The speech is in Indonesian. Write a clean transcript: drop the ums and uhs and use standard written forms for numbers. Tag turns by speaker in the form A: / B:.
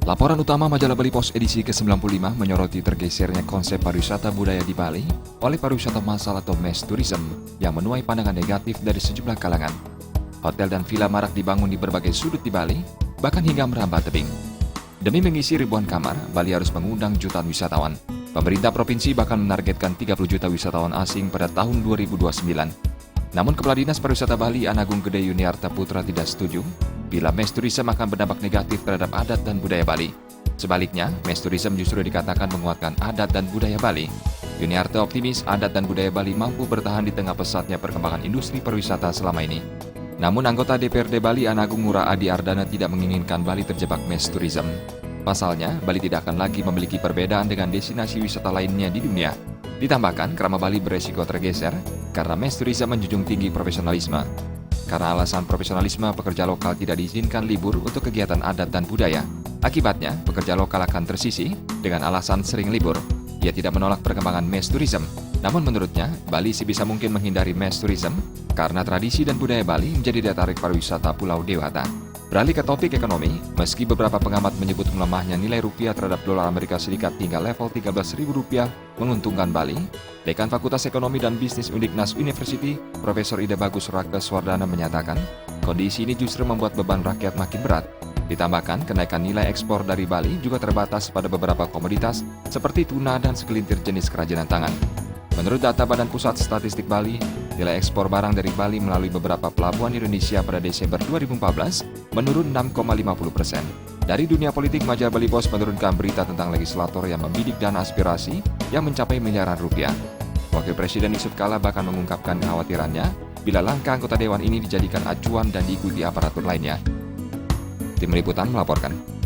A: Laporan utama Majalah Bali Pos edisi ke-95 menyoroti tergesernya konsep pariwisata budaya di Bali oleh pariwisata massal atau mass tourism yang menuai pandangan negatif dari sejumlah kalangan. Hotel dan villa marak dibangun di berbagai sudut di Bali, bahkan hingga merambah tebing. Demi mengisi ribuan kamar, Bali harus mengundang jutaan wisatawan. Pemerintah provinsi bahkan menargetkan 30 juta wisatawan asing pada tahun 2029. Namun Kepala Dinas Pariwisata Bali Anagung Gede Yuniarta Putra tidak setuju bila mass tourism akan berdampak negatif terhadap adat dan budaya Bali. Sebaliknya, mass tourism justru dikatakan menguatkan adat dan budaya Bali. Yuniarta optimis adat dan budaya Bali mampu bertahan di tengah pesatnya perkembangan industri pariwisata selama ini. Namun anggota DPRD Bali Anagung Ngurah Adi Ardana tidak menginginkan Bali terjebak mass tourism. Pasalnya, Bali tidak akan lagi memiliki perbedaan dengan destinasi wisata lainnya di dunia. Ditambahkan, kerama Bali beresiko tergeser karena mass tourism menjunjung tinggi profesionalisme. Karena alasan profesionalisme, pekerja lokal tidak diizinkan libur untuk kegiatan adat dan budaya. Akibatnya, pekerja lokal akan tersisih dengan alasan sering libur. Ia tidak menolak perkembangan mass tourism. Namun menurutnya, Bali sebisa mungkin menghindari mass tourism karena tradisi dan budaya Bali menjadi daya tarik pariwisata Pulau Dewata. Beralih ke topik ekonomi, meski beberapa pengamat menyebut melemahnya nilai rupiah terhadap dolar Amerika Serikat hingga level Rp13.000 menguntungkan Bali, Dekan Fakultas Ekonomi dan Bisnis Undiknas University, Profesor Ida Bagus Rakeswardana menyatakan, kondisi ini justru membuat beban rakyat makin berat. Ditambahkan, kenaikan nilai ekspor dari Bali juga terbatas pada beberapa komoditas seperti tuna dan segelintir jenis kerajinan tangan. Menurut data Badan Pusat Statistik Bali, nilai ekspor barang dari Bali melalui beberapa pelabuhan Indonesia pada Desember 2014 menurun 6,50%. Dari dunia politik, Majalah Bali Pos menurunkan berita tentang legislator yang membidik dana aspirasi yang mencapai miliaran rupiah. Wakil Presiden Yusuf Kala bahkan mengungkapkan kekhawatirannya bila langkah anggota dewan ini dijadikan acuan dan diikuti aparatur lainnya. Tim Liputan melaporkan.